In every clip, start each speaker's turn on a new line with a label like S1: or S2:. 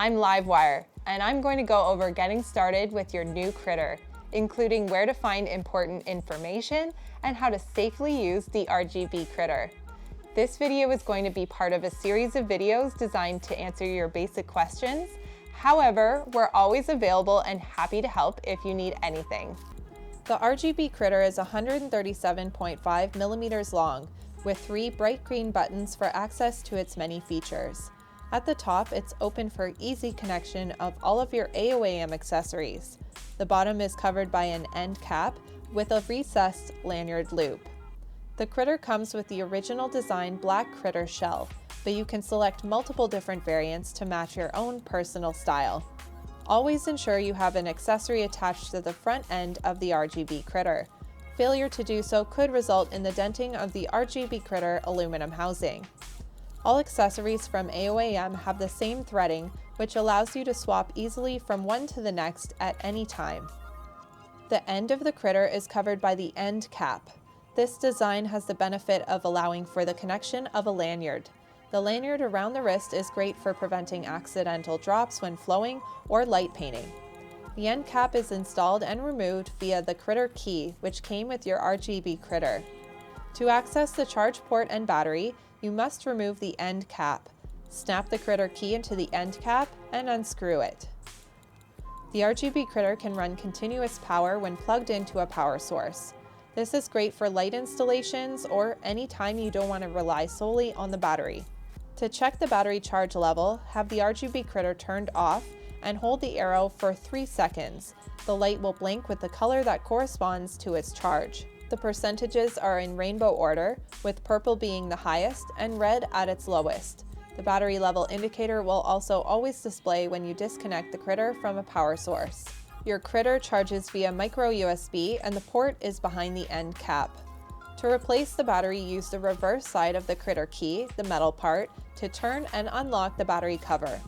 S1: I'm Livewire, and I'm going to go over getting started with your new Critter, including where to find important information and how to safely use the RGB Critter. This video is going to be part of a series of videos designed to answer your basic questions. However, we're always available and happy to help if you need anything. The RGB Critter is 137.5 millimeters long, with 3 bright green buttons for access to its many features. At the top, it's open for easy connection of all of your AOAM accessories. The bottom is covered by an end cap with a recessed lanyard loop. The Critter comes with the original design black Critter Shell, but you can select multiple different variants to match your own personal style. Always ensure you have an accessory attached to the front end of the RGB Critter. Failure to do so could result in the denting of the RGB Critter aluminum housing. All accessories from AOAM have the same threading, which allows you to swap easily from one to the next at any time. The end of the Critter is covered by the end cap. This design has the benefit of allowing for the connection of a lanyard. The lanyard around the wrist is great for preventing accidental drops when flowing or light painting. The end cap is installed and removed via the Critter key, which came with your RGB Critter. To access the charge port and battery, you must remove the end cap. Snap the Critter key into the end cap and unscrew it. The RGB Critter can run continuous power when plugged into a power source. This is great for light installations or any time you don't want to rely solely on the battery. To check the battery charge level, have the RGB Critter turned off and hold the arrow for 3 seconds. The light will blink with the color that corresponds to its charge. The percentages are in rainbow order, with purple being the highest and red at its lowest. The battery level indicator will also always display when you disconnect the Critter from a power source. Your Critter charges via micro USB and the port is behind the end cap. To replace the battery, use the reverse side of the Critter key, the metal part, to turn and unlock the battery cover.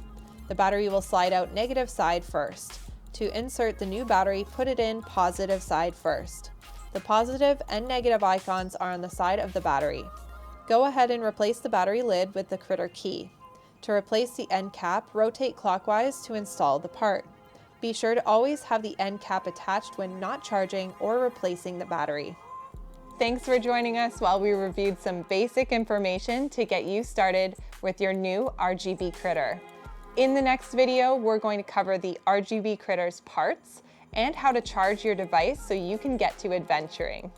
S1: The battery will slide out negative side first. To insert the new battery, put it in positive side first. The positive and negative icons are on the side of the battery. Go ahead and replace the battery lid with the Critter key. To replace the end cap, rotate clockwise to install the part. Be sure to always have the end cap attached when not charging or replacing the battery. Thanks for joining us while we reviewed some basic information to get you started with your new RGB Critter. In the next video, we're going to cover the RGB Critter's parts and how to charge your device so you can get to adventuring.